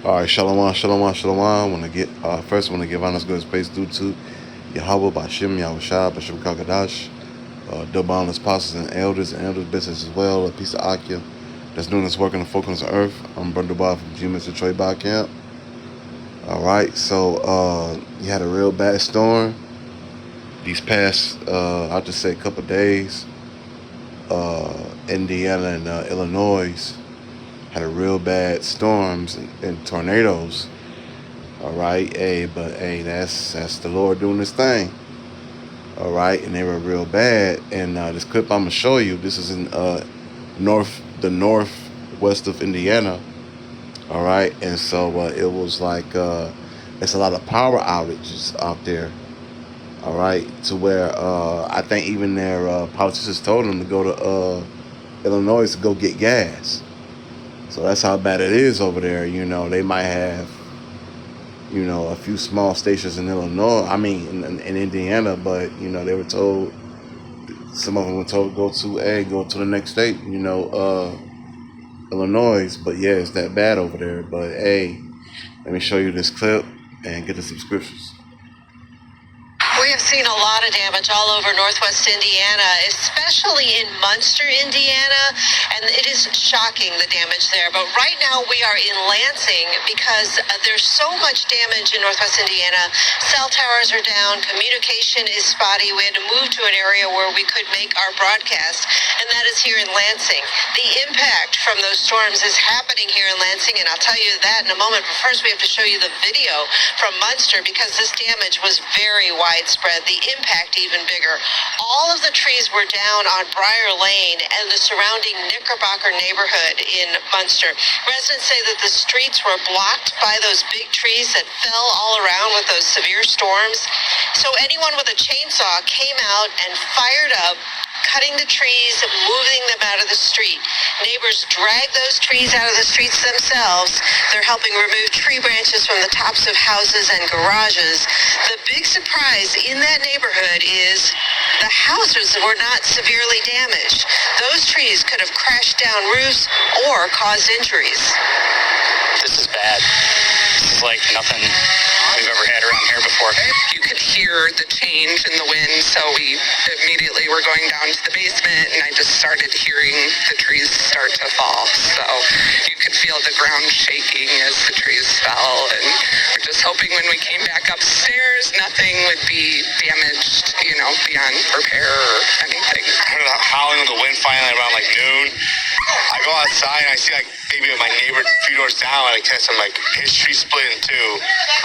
All right, shalom, shalom, shalom. Want to get first, want to give honest good space due to Yahweh Bashim Yahushua Bashim Kakadash, double boundless apostles and elders business as well. A piece of Akia that's doing this work in the folk on the earth. I'm Brother Bob from GMS Detroit Bar Camp. All right, so you had a real bad storm these past, I'll just say, a couple of days. Indiana and Illinois had a real bad storms and tornadoes. All right, but that's the Lord doing this thing. All right, and they were real bad. And this clip I'm gonna show you, this is in the northwest of Indiana. All right, and so it was like it's a lot of power outages out there. All right, to where I think even their politicians told them to go to Illinois to go get gas. So that's how bad it is over there. You know, they might have, you know, a few small stations in Illinois. I mean, in Indiana, but you know, they were told. Some of them were told go to the next state. You know, Illinois. But yeah, it's that bad over there. But hey, let me show you this clip and get the subscriptions. We have seen a lot of damage all over northwest Indiana, especially in Munster, Indiana, and it is shocking, the damage there. But right now we are in Lansing because there's so much damage in northwest Indiana. Cell towers are down, communication is spotty. We had to move to an area where we could make our broadcast, and that is here in Lansing. The impact from those storms is happening here in Lansing, and I'll tell you that in a moment. But first we have to show you the video from Munster because this damage was very widespread, the impact even bigger. All of the trees were down on Briar Lane and the surrounding Knickerbocker neighborhood in Munster. Residents say that the streets were blocked by those big trees that fell all around with those severe storms. So anyone with a chainsaw came out and fired up, cutting the trees, moving them out of the street. Neighbors drag those trees out of the streets themselves. They're helping remove tree branches from the tops of houses and garages. The big surprise in that neighborhood is the houses were not severely damaged. Those trees could have crashed down roofs or caused injuries. This is bad. This is like nothing we've ever had around here before. You could hear the change in the wind, so we immediately were going down to the basement, and I just started hearing the trees start to fall. So you could feel the ground shaking as the trees fell, and we're just hoping when we came back upstairs, nothing would be damaged, you know, beyond repair or anything. I heard the howling of the wind finally around like noon. I go outside and I see like maybe my neighbor a few doors down, like him like his tree split in two,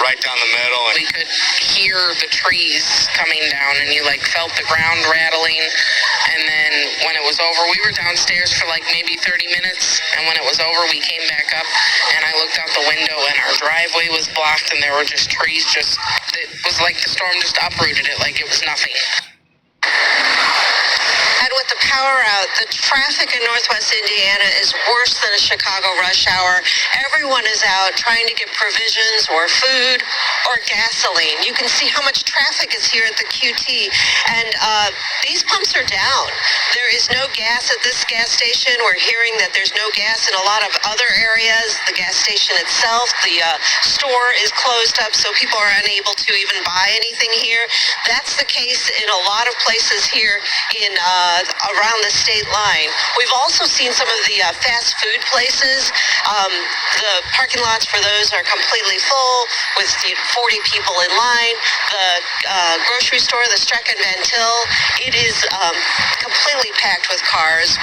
right down the middle. And we could hear the trees coming down, and you like felt the ground rattling. And then when it was over, we were downstairs for like maybe 30 minutes. And when it was over, we came back up, and I looked out the window, and our driveway was blocked, and there were just trees. It was like the storm just uprooted it, like it was nothing. And with the power out, the traffic in northwest Indiana is worse than a Chicago rush hour. Everyone is out trying to get provisions or food or gasoline. You can see how much traffic is here at the QT. And these pumps are down. There is no gas at this gas station. We're hearing that there's no gas in a lot of other areas. The gas station itself, the store is closed up, so people are unable to even buy anything here. That's the case in a lot of places here in around the state line. We've also seen some of the fast food places. The parking lots for those are completely full with 40 people in line. The grocery store, the Streck and Van Til, it is completely packed with cars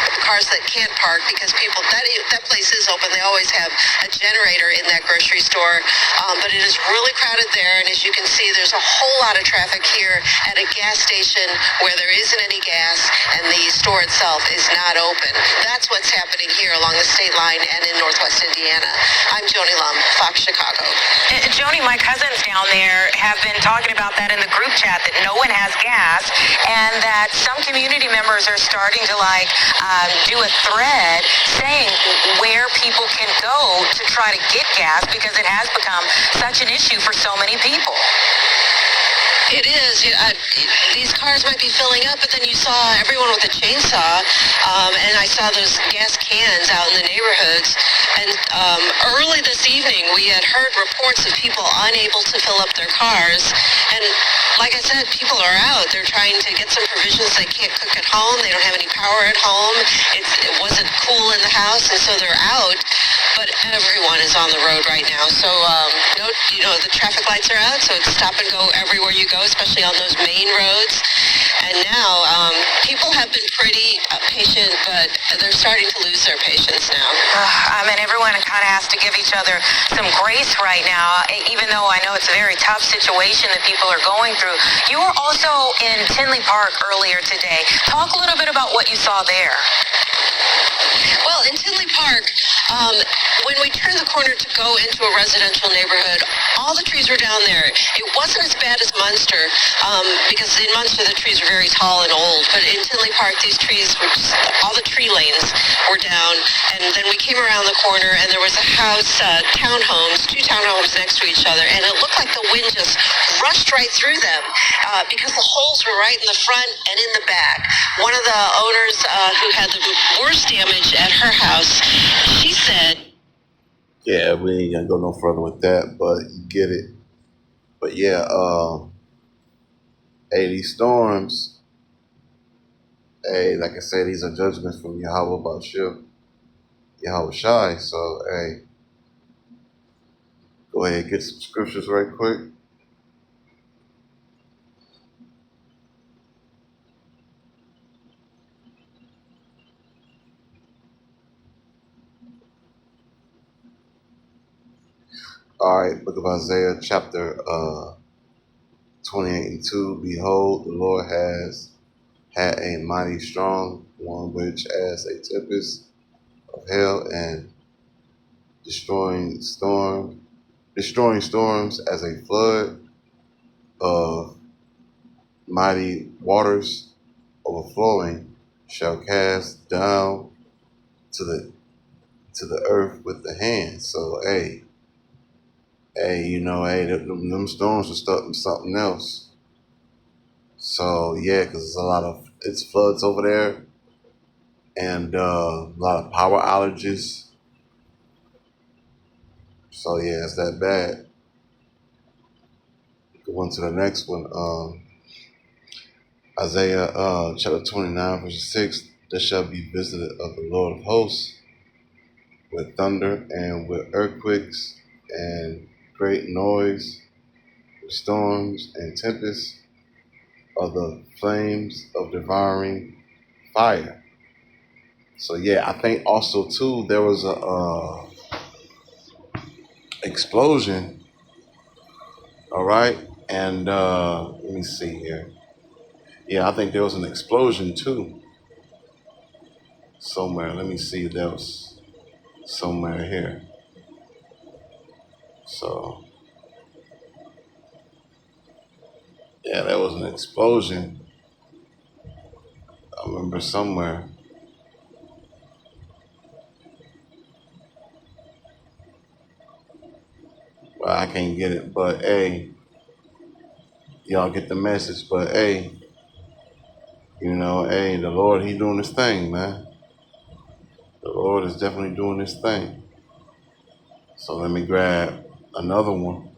that can't park because people, that place is open. They always have a generator in that grocery store, but it is really crowded there. And as you can see, there's a whole lot of traffic here at a gas station where there isn't any gas and the store itself is not open. That's what's happening here along the state line and in northwest Indiana. I'm Joni Lum, Fox Chicago. Joni, my cousins down there have been talking about that in the group chat, that no one has gas, and that some community members are starting to do a thread saying where people can go to try to get gas because it has become such an issue for so many people. It is. These cars might be filling up, but then you saw everyone with a chainsaw, and I saw those gas cans out in the neighborhoods. And early this evening, we had heard reports of people unable to fill up their cars. And like I said, people are out. They're trying to get some provisions. They can't cook at home. They don't have any power at home. It wasn't cool in the house, and so they're out. But everyone is on the road right now. So, the traffic lights are out, so it's stop and go everywhere you go, especially on those main roads. And now, people have been pretty patient, but they're starting to lose their patience now. Everyone kind of has to give each other some grace right now, even though I know it's a very tough situation that people are going through. You were also in Tinley Park earlier today. Talk a little bit about what you saw there. Well, in Tinley Park, when we turned the corner to go into a residential neighborhood, all the trees were down there. It wasn't as bad as Munster, because in Munster the trees are very tall and old, but in Tinley Park these trees were just, all the tree lanes were down. And then we came around the corner and there was a house, two townhomes next to each other, and it looked like the wind just rushed right through them, because the holes were right in the front and in the back. One of the owners who had the worst damage at her house, she said, Yeah, we ain't gonna go no further with that, but you get it. But yeah, hey, these storms, hey, like I said, these are judgments from Yahweh Bashir, Yahweh Shai. So, hey, go ahead, get some scriptures right quick. All right, book of Isaiah, chapter 28 and 2. Behold, the Lord has had a mighty strong one, which as a tempest of hell and destroying storms as a flood of mighty waters overflowing, shall cast down to the earth with the hand. So, hey, them storms are something else. So yeah, because it's floods over there, and a lot of power outages. So yeah, it's that bad. Go on to the next one. Isaiah chapter 29, verse 6. There shall be visited of the Lord of hosts with thunder and with earthquakes and great noise, with storms and tempests of the flames of devouring fire. So yeah, I think also too there was a explosion. All right, and let me see here. Yeah, I think there was an explosion too somewhere. Let me see. There was somewhere here. So yeah, there was an explosion. I remember somewhere. Well, I can't get it, but hey, y'all get the message. But hey, the Lord, He doing His thing, man. The Lord is definitely doing His thing. So let me grab another one.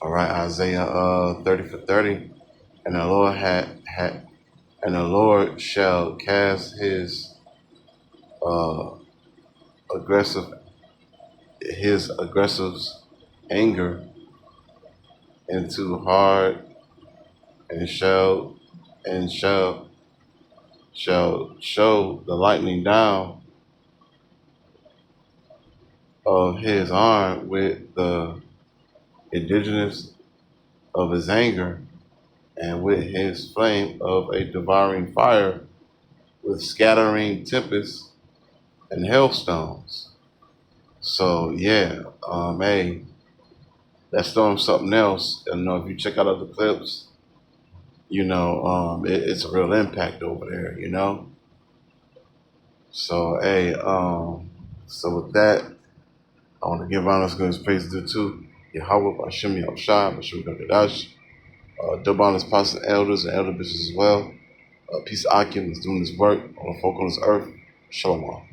All right, Isaiah 30:30, and the Lord and the Lord shall cast His aggressive anger into hard, and shall show the lightning down of His arm with the indigenous of His anger, and with His flame of a devouring fire, with scattering tempests and hailstones. So yeah, hey, that storm's something else. And if you check out other clips, it's a real impact over there. So hey, so with that, I want to give honors, good praise due to Yahweh, Bashem Yahushua, Bashem Gadash, double honors, pastors, elders, and elder bishops as well. Peace Akim is doing this work on the folk on this earth. Shalom.